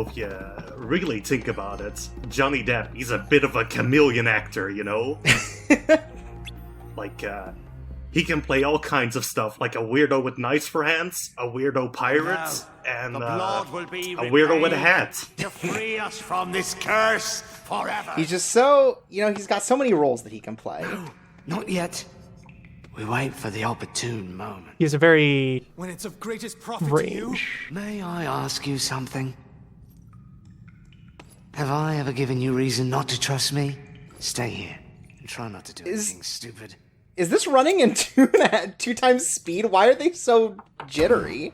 if you really think about it, Johnny Depp, he's a bit of a chameleon actor, you know? Like, he can play all kinds of stuff, like a weirdo with knives for hands, a weirdo pirate, and a weirdo with a hat. To free us from this curse forever. He's just so, he's got so many roles that he can play. Not yet. We wait for the opportune moment. He has a very When it's of greatest profit to you. range. May I ask you something? Have I ever given you reason not to trust me? Stay here and try not to do anything stupid. Is this running in two times speed? Why are they so jittery?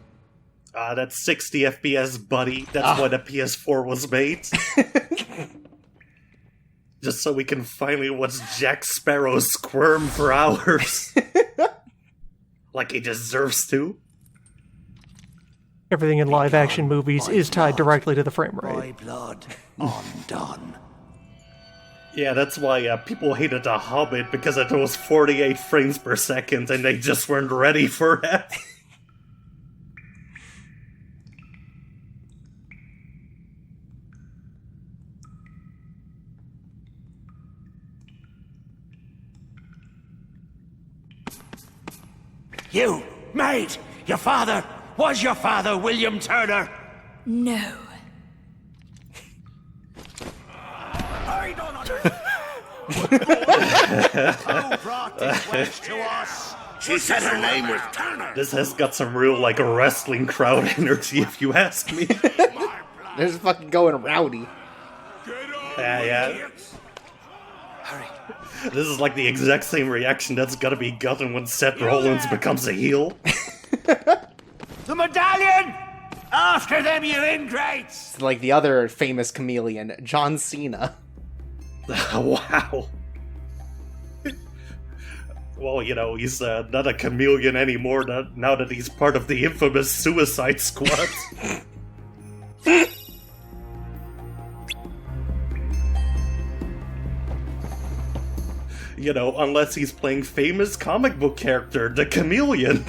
That's 60 FPS, buddy. That's why the PS4 was made. Just so we can finally watch Jack Sparrow squirm for hours. Like he deserves to. Everything in live-action movies is tied directly to the frame rate. My blood undone. Yeah, that's why people hated The Hobbit, because it was 48 frames per second and they just weren't ready for it. You, maid! Was your father William Turner? No. I don't understand. Who brought this wench to us? She said her name was Turner. This has got some real, like, wrestling crowd energy, if you ask me. They're just fucking going rowdy. Yeah. This is like the exact same reaction that's gotta be gotten when Seth Rollins becomes a heel. The medallion! After them, you ingrates! It's like the other famous chameleon, John Cena. Wow. Well, he's not a chameleon anymore now that he's part of the infamous Suicide Squad. Unless he's playing famous comic book character, the Chameleon.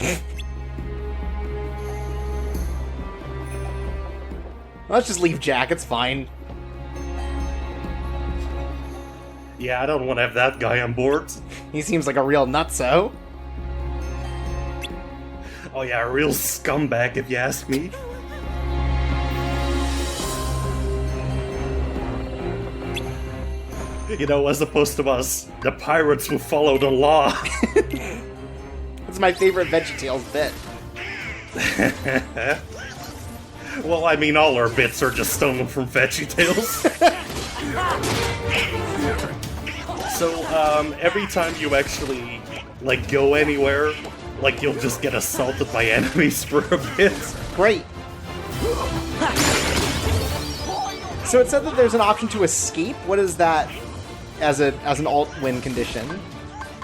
Let's just leave Jack, it's fine. Yeah, I don't want to have that guy on board. He seems like a real nutso. Oh yeah, a real scumbag if you ask me. As opposed to us, the pirates who follow the law. It's my favorite VeggieTales bit. Well, I mean, all our bits are just stolen from VeggieTales. So, every time you actually, go anywhere, you'll just get assaulted by enemies for a bit. Great. So it said that there's an option to escape. What is that as an alt-win condition?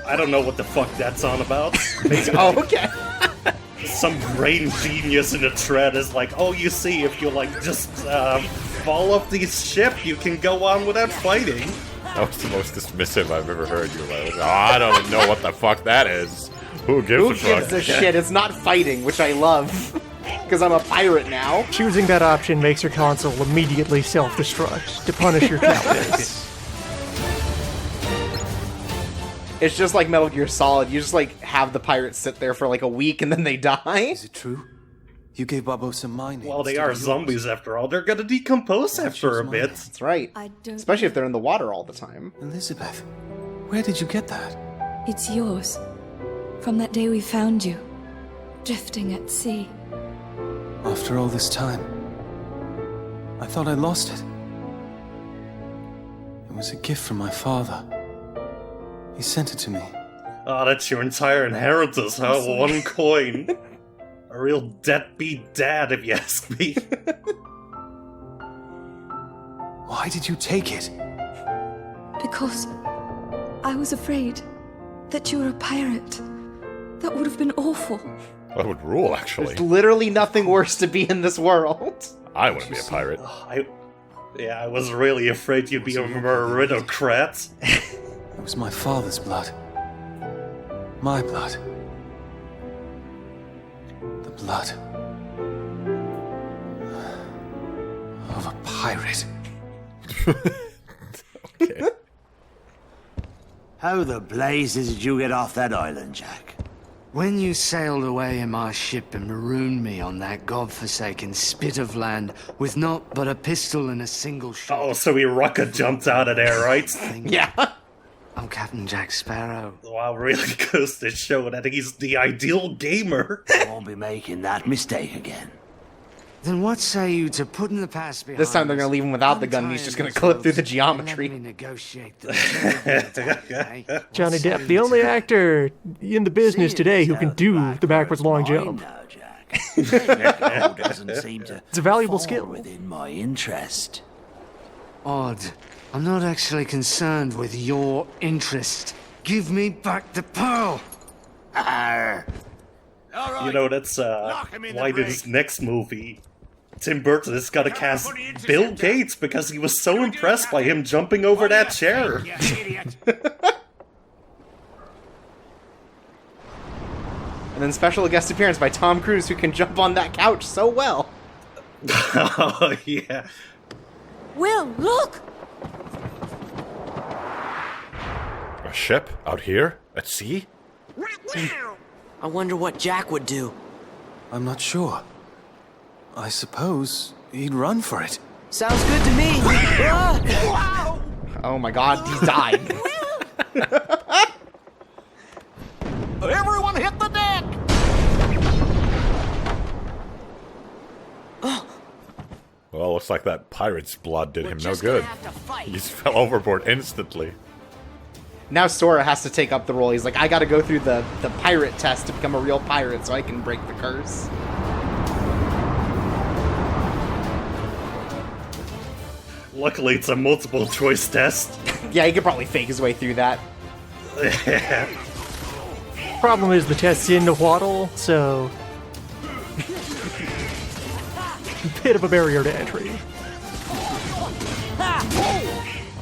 I don't know what the fuck that's on about. Oh, okay. Some brain genius in a thread is like, oh, you see, if you, just fall off this ship, you can go on without fighting. That was the most dismissive I've ever heard you. I don't know what the fuck that is. Who gives a shit? It's not fighting, which I love. Because I'm a pirate now. Choosing that option makes your console immediately self-destruct to punish your cowardice. It's just like Metal Gear Solid. You just, have the pirates sit there for, a week and then they die. Is it true? You gave Barbossa my name. Well, they are zombies after all. They're gonna decompose after a bit. That's right. I don't... Especially if they're in the water all the time. Elizabeth, where did you get that? It's yours. From that day we found you. Drifting at sea. After all this time, I thought I lost it. It was a gift from my father. He sent it to me. Oh, that's your entire inheritance, huh? One coin. A real deadbeat dad, if you ask me. Why did you take it? Because I was afraid that you were a pirate. That would have been awful. That would rule, actually. There's literally nothing worse to be in this world. I want to be a pirate. I was really afraid you'd be a meritocrat. It was my father's blood. My blood. The blood of a pirate. Okay. How the blazes did you get off that island, Jack? When you sailed away in my ship and marooned me on that godforsaken spit of land with naught but a pistol and a single shot. Oh, so he rocket jumped out of there, right? Yeah. I'm Captain Jack Sparrow. Wow, really goes to show that he's the ideal gamer. I won't be making that mistake again. Then what say you to putting the past behind This time they're gonna us, leave him without the gun and he's just gonna untie clip through the those geometry. and let me negotiate the eh? What Johnny say Depp, you the to only that? actor in the business Seeing today who as can how do the backwards long mine jump. now, Jack. That doesn't seem to It's a valuable fall skill. within my interest. Odd. I'm not actually concerned with your interest. Give me back the pearl. Arr. You know, that's why in his next movie, Tim Burton has got to cast Bill Gates because he was so impressed by him jumping over that chair. And then special guest appearance by Tom Cruise, who can jump on that couch so well. Oh, yeah. Will, look! A ship out here at sea? I wonder what Jack would do. I'm not sure. I suppose he'd run for it. Sounds good to me. Ah! Oh my god, he died. Everyone hit the deck! Well, looks like that pirate's blood did him no just gonna good. have to fight. He just fell overboard instantly. Now Sora has to take up the role. He's like, I gotta go through the pirate test to become a real pirate so I can break the curse. Luckily, it's a multiple choice test. Yeah, he could probably fake his way through that. Problem is the test's in the waddle, so bit of a barrier to entry.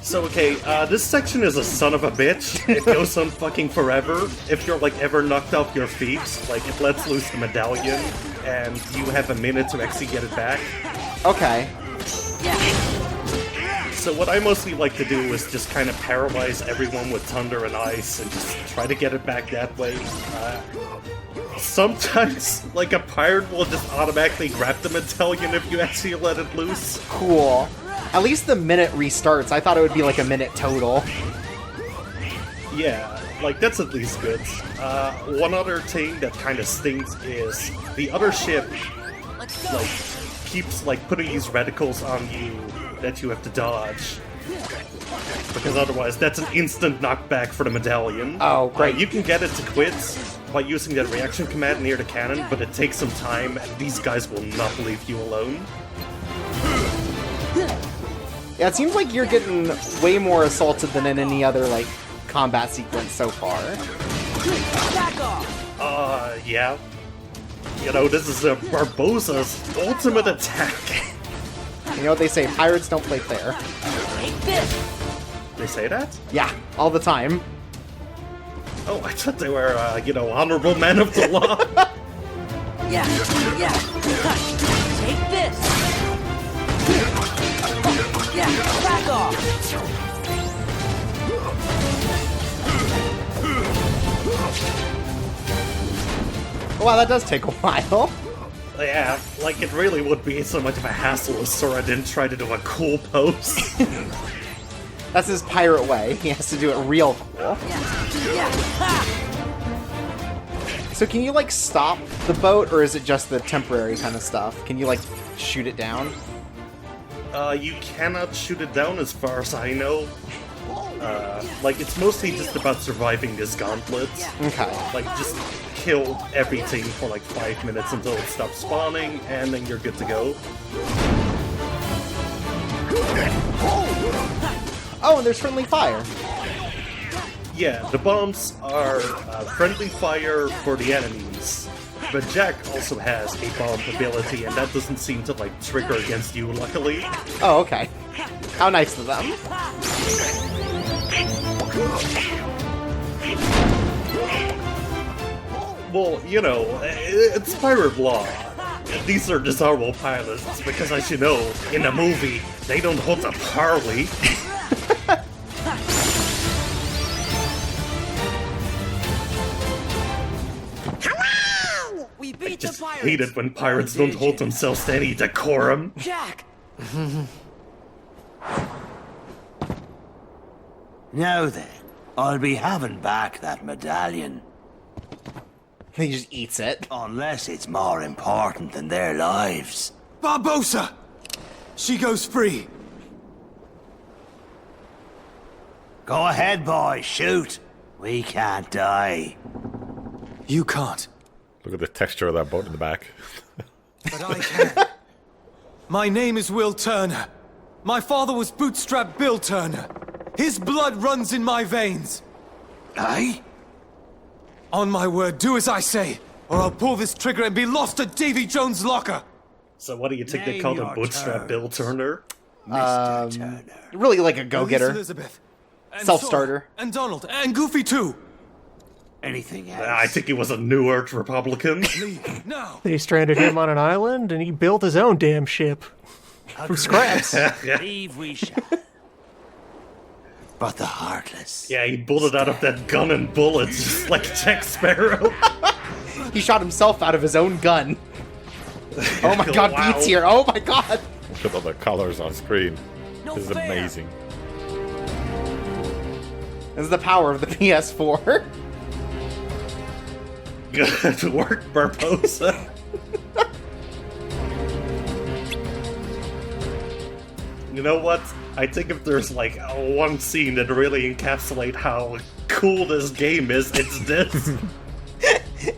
So, okay, this section is a son of a bitch. It goes on fucking forever. If you're, like, ever knocked off your feet, like, it lets loose the medallion, and you have a minute to actually get it back. Okay. So what I mostly like to do is just kind of paralyze everyone with thunder and ice and just try to get it back that way. Sometimes, like, a pirate will just automatically grab the medallion if you actually let it loose. Cool. At least the minute restarts. I thought it would be like a minute total. Yeah, like, that's at least good. One other thing that kind of stinks is the other ship, like, keeps, like, putting these reticles on you that you have to dodge. Because otherwise, that's an instant knockback for the medallion. Oh, great. You can get it to quit by using that reaction command near the cannon, but it takes some time, and these guys will not leave you alone. Yeah, it seems like you're getting way more assaulted than in any other, like, combat sequence so far. Yeah. You know, this is Barbossa's ultimate attack. You know what they say, pirates don't play fair. They say that? Yeah, all the time. Oh, I thought they were, you know, honorable men of the law. Yeah. Take this. Yeah, back off. Wow, that does take a while. Yeah, like it really would be so much of a hassle if Sora didn't try to do a cool pose. That's his pirate way. He has to do it real cool. So can you, like, stop the boat, or is it just the temporary kind of stuff? Can you, like, shoot it down? You cannot shoot it down as far as I know. Like, it's mostly just about surviving this gauntlet. Okay. Like, just kill everything for like 5 minutes until it stops spawning, and then you're good to go. Oh, and there's friendly fire. Yeah, the bombs are friendly fire for the enemies, but Jack also has a bomb ability, and that doesn't seem to, like, trigger against you, luckily. Oh, okay. How nice of them. Well, you know, it's pirate law. these are disarmable pilots, because as you know, in a movie, they don't hold up Harley. We I beat the just pirates. hate it when pirates don't hold themselves to any decorum. Jack, Now then, I'll be having back that medallion. He just eats it. Unless it's more important than their lives. Barbossa! She goes free. Go ahead, boy, shoot. We can't die. You can't, Look at the texture of that boat in the back. but I can. My name is Will Turner. My father was Bootstrap Bill Turner. His blood runs in my veins. Aye? On my word, do as I say, or I'll pull this trigger and be lost at Davy Jones' locker. So what do you think they Name called him, your Bootstrap Bill Turner? Mr. Turner. Really like a Elise go-getter. Elizabeth. And Self-starter. Sora, and Donald. And Goofy, too. Anything else? I think he was a New Earth Republican. Leave now. They stranded him on an island, and he built his own damn ship. From scraps. Leave we shall. But the Heartless. Yeah, he pulled it out of that gun and bullets, just like Jack Sparrow. He shot himself out of his own gun. Oh my god, Wow. Beats here. Oh my god. Look at all the colors on screen. No This is fair. amazing. This is the power of the PS4. Good work, Barbossa. You know what? I think if there's like one scene that really encapsulates how cool this game is, it's this.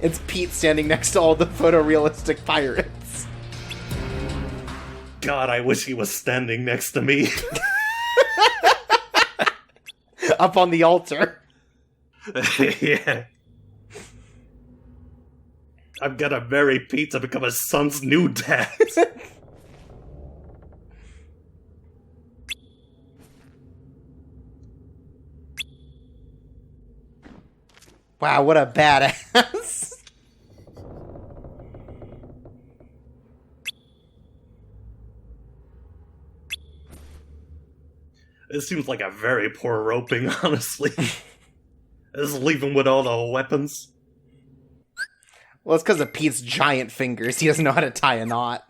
It's Pete standing next to all the photorealistic pirates. God, I wish he was standing next to me. Up on the altar. Yeah. I'm gonna marry Pete to become his son's new dad. Wow, what a badass. It seems like a very poor roping, honestly. Just leave him with all the weapons. Well, it's because of Pete's giant fingers. He doesn't know how to tie a knot.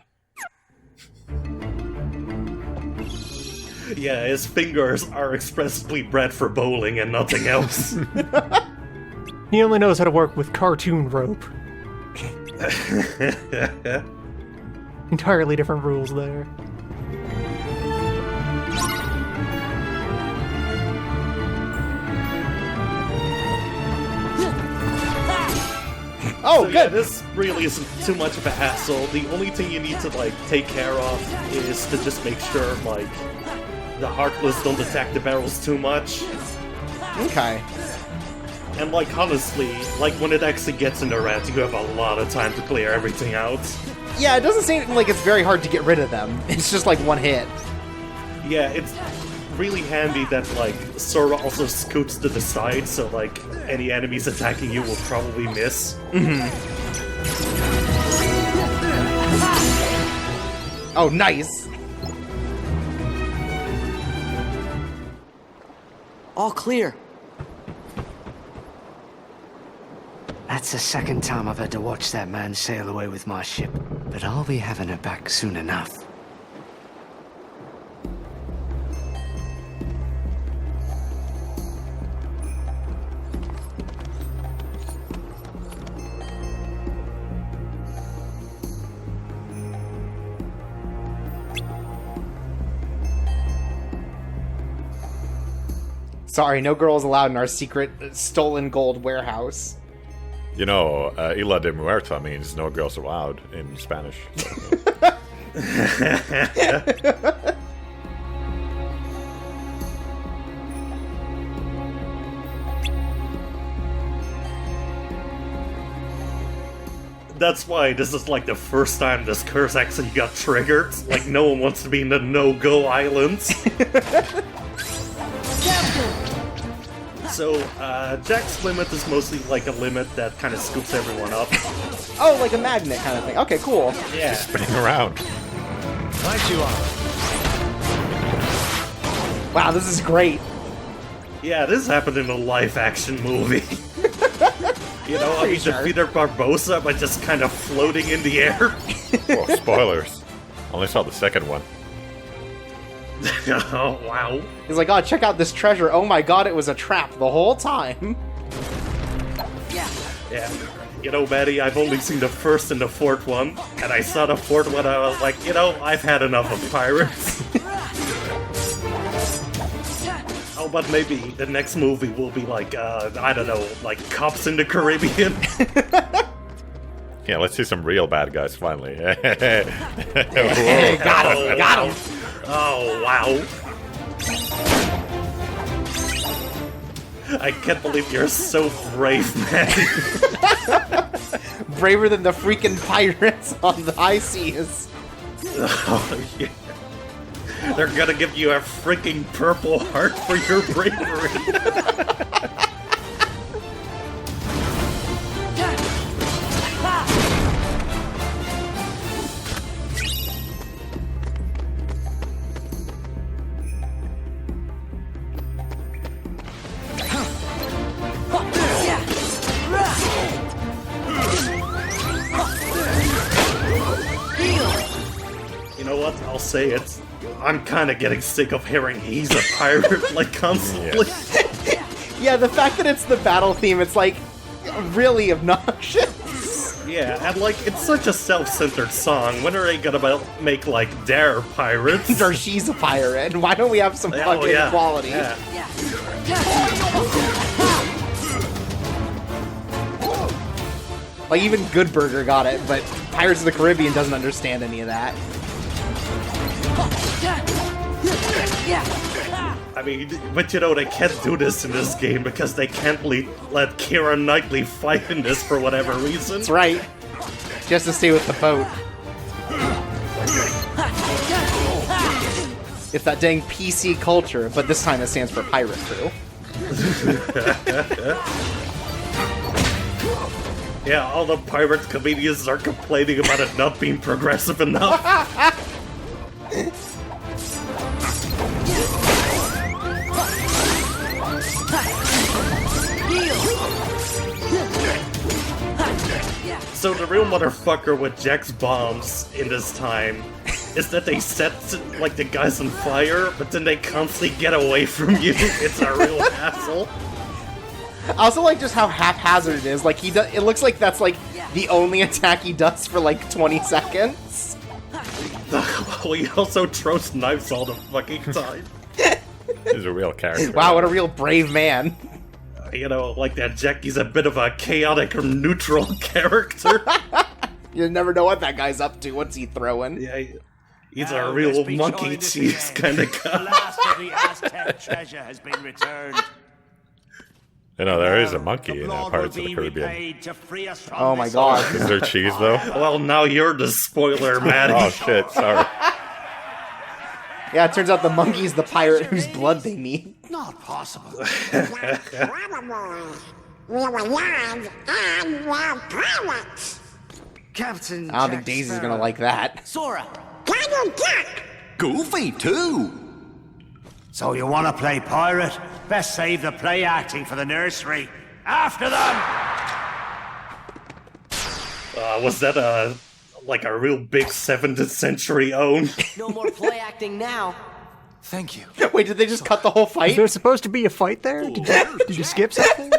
Yeah, his fingers are expressly bred for bowling and nothing else. He only knows how to work with cartoon rope. Entirely different rules there. Oh, So yeah, good. this really isn't too much of a hassle. The only thing you need to like take care of is to just make sure like the Heartless don't attack the barrels too much. Okay. And like honestly, like when it actually gets in the red, you have a lot of time to clear everything out. Yeah, it doesn't seem like it's very hard to get rid of them. It's just like one hit. Yeah, it's really handy that like Sora also scoots to the side, so like any enemies attacking you will probably miss. Oh, nice. all clear. That's the second time I've had to watch that man sail away with my ship, but I'll be having her back soon enough. Sorry, no girls allowed in our secret stolen gold warehouse. You know, Isla de Muerta means no girls allowed in Spanish. That's why this is like the first time this curse actually got triggered. Like no one wants to be in the no-go islands. So, Jack's limit is mostly like a limit that kind of scoops everyone up. Oh, like a magnet kind of thing. Okay, cool. Yeah. Spinning around. Right you are. Wow, this is great. Yeah, this happened in a live-action movie. You know, he defeated Barbossa by just kind of floating in the air. Oh, spoilers. Only saw the second one. Oh, wow. He's like, oh, check out this treasure. Oh my god, it was a trap the whole time. Yeah. You know, Maddie, I've only seen the first and the fourth one, and I saw the fourth one, I was like, you know, I've had enough of pirates. Oh, but maybe the next movie will be like, I don't know, like Cops in the Caribbean. Yeah, let's see some real bad guys finally. Hey, got him, got him. Oh, wow. I can't believe you're so brave, man. Braver than the freaking pirates on the high seas. Oh, yeah. They're gonna give you a freaking Purple Heart for your bravery. You know what? I'll say it. I'm kind of getting sick of hearing he's a pirate, like, constantly. Yeah, the fact that it's the battle theme, it's like really obnoxious. Yeah, and like, it's such a self-centered song. When are they gonna make, like, their pirates? Or she's a pirate. Why don't we have some fucking equality? Yeah. Like, even Good Burger got it, but Pirates of the Caribbean doesn't understand any of that. I mean, but you know, they can't do this in this game because they can't let Keira Knightley fight in this for whatever reason. That's right. Just to stay with the boat. It's that dang PC culture, but this time it stands for Pirate Crew. Yeah, all the pirate comedians are complaining about it not being progressive enough. So the real motherfucker with Jack's bombs in this time is that they set, like, the guys on fire, but then they constantly get away from you. It's a real hassle. I also like just how haphazard it is. Like, it looks like that's, like, the only attack he does for, like, 20 seconds. Well, he also throws knives all the fucking time. He's a real character. Wow, what a real brave man. You know, like that Jackie's a bit of a chaotic or neutral character. You never know what that guy's up to. What's he throwing? Yeah, he's a real monkey cheese kind of guy. The last of the Aztec treasure has been returned. You know, there is a monkey in Pirates of the Caribbean. Oh my god. Is there cheese, though? Well, now you're the spoiler, Maddie. Oh, shit, sorry. Yeah, it turns out the monkey's the pirate whose blood they need. Not possible. Captain I don't think Daisy's gonna like that. Sora! Goofy, too. So you want to play pirate? Best save the play acting for the nursery. After them! Was that like a real big 7th century own? No more play acting now. Thank you. Wait, did they just cut the whole Is fight? there supposed to be a fight there? Did you skip something?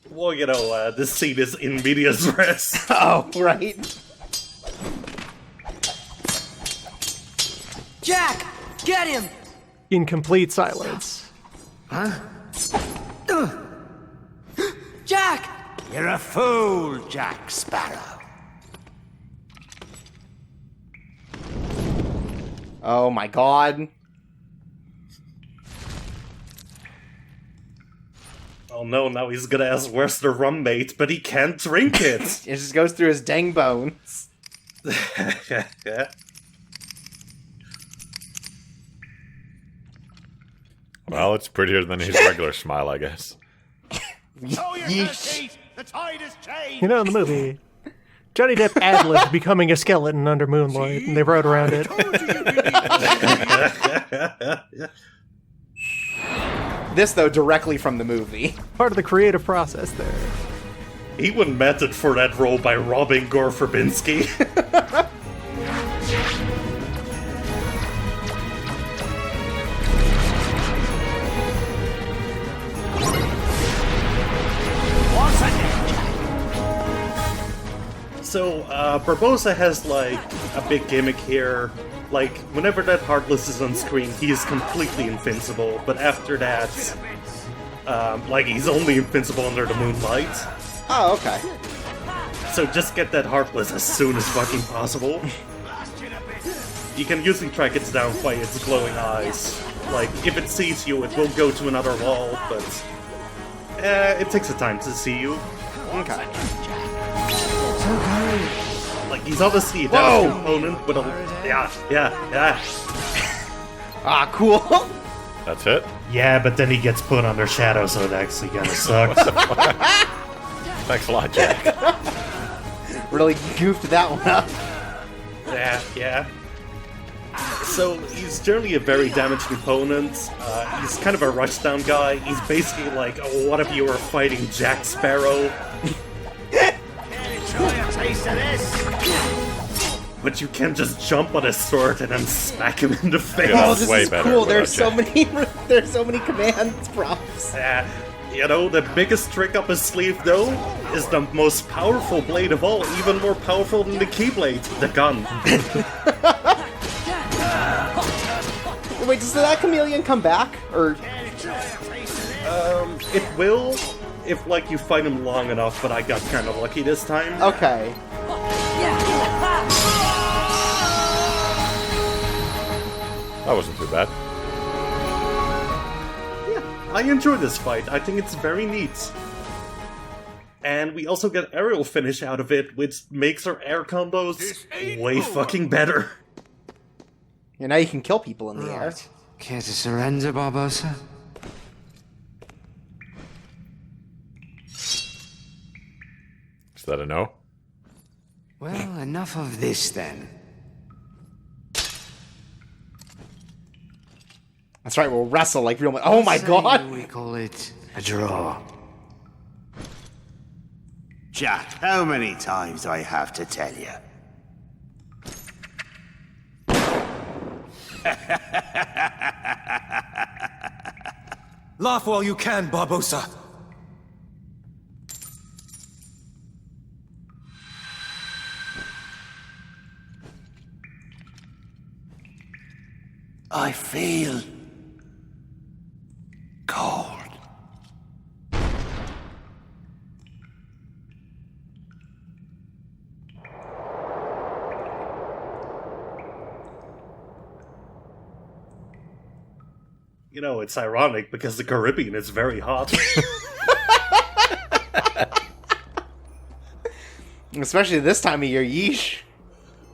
Well, you know, this scene is in medias res. Oh, right. Jack! Get him! In complete silence. Jack! You're a fool, Jack Sparrow. Oh my god. Oh no, now he's gonna ask where's the rum mate, but he can't drink it. It just goes through his dang bones. Well, it's prettier than his regular smile, I guess. Yeesh. The tide has changed. You know, in the movie, Johnny Depp ad-libbed becoming a skeleton under Moonlight, and they wrote around it. This, though, directly from the movie. Part of the creative process there. He won method for that role by robbing Gore Verbinski. So, Barbossa has, like, a big gimmick here. Like, whenever that Heartless is on screen, he is completely invincible, but after that, like, he's only invincible under the Moonlight. Oh, okay. So just get that Heartless as soon as fucking possible. You can usually track it down by its glowing eyes. Like, if it sees you, it will go to another wall, but... it takes a time to see you. Okay. Like, he's obviously a damage component, but yeah. Ah, cool. That's it? Yeah, but then he gets put under shadow, so it actually kinda sucks. Thanks a lot, Jack. Really goofed that one up. Yeah. So, he's generally a very damaged opponent. He's kind of a rushdown guy. He's basically like, oh, what if you were fighting Jack Sparrow? But you can just jump on his sword and then smack him in the face. Oh, that's this way is better cool. without There's so many command prompts. You know, the biggest trick up his sleeve, though, is the most powerful blade of all, even more powerful than the Keyblade, the gun. Wait, does that chameleon come back? Or It will, if, like, you fight him long enough, but I got kind of lucky this time. okay. That wasn't too bad. I enjoy this fight. I think it's very neat. And we also get aerial finish out of it, which makes our air combos way fucking better. And now you can kill people in the air. Right. Care to surrender, Barbossa? Is that a no? Well, enough of this then. That's right, we'll wrestle like real men. Oh my Say god! We call it a draw. Jack, how many times do I have to tell you? Laugh while you can, Barbossa. I feel cold. You know, it's ironic because the Caribbean is very hot. Especially this time of year, yeesh.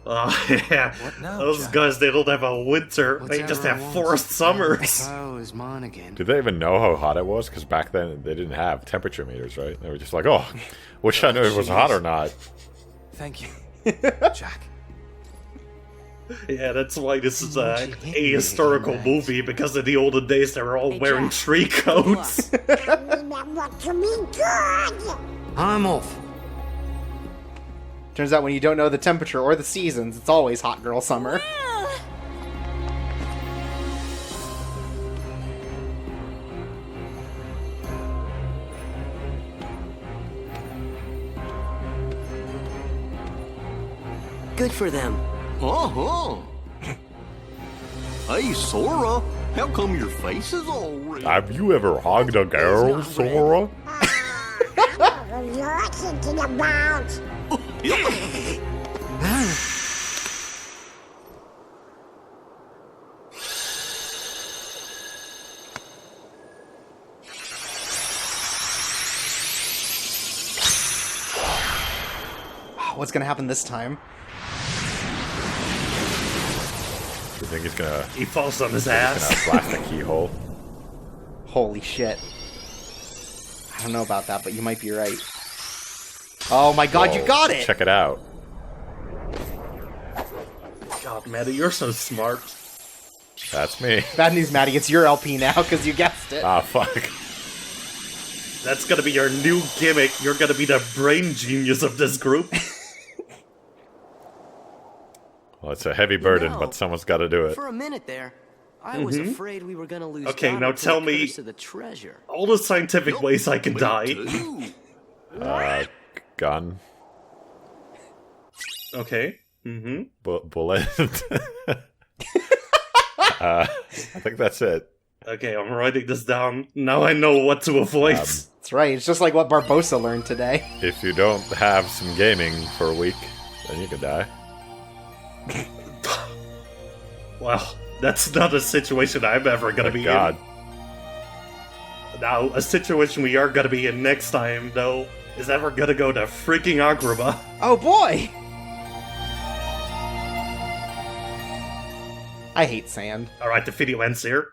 Oh, yeah. What now, Those Jack? guys, they don't have a winter. They Whatever just I have want. forced summers. Oh, is mine again. Did they even know how hot it was? Because back then they didn't have temperature meters, right? They were just like, oh, wish I knew it was hot or not. Thank you, Jack. Yeah, that's why this is a Won't you hit me historical again, movie, because in the olden days they were all Hey, wearing Jack. tree coats. I'm off. Turns out when you don't know the temperature or the seasons, it's always hot girl summer. Good for them. Uh-huh. Hey, Sora, how come your face is all red? Have you ever hugged a girl, Sora? What's gonna happen this time? Do you think he's gonna He falls on his gonna ass. blast the keyhole? Holy shit. I don't know about that, but you might be right. Oh my god, you Whoa, got it! Check it out. God, Maddie, you're so smart. That's me. Bad news, Maddie, it's your LP now, because you guessed it. Ah, fuck. That's gonna be your new gimmick. You're gonna be the brain genius of this group. Well, it's a heavy burden, know, but someone's got to do it. For a minute there, I was afraid we were gonna lose. Okay, Goddard now to tell the me curse of the treasure. all the scientific ways I can die. Gun. Okay. Bullet. I think that's it. Okay, I'm writing this down. Now I know what to avoid. That's right, it's just like what Barbossa learned today. If you don't have some gaming for a week, then you could die. Well, that's not a situation I'm ever gonna be God. in. Now, a situation we are gonna be in next time, though, is ever gonna go to freaking Agrabah. Oh boy! I hate sand. Alright, the video ends here.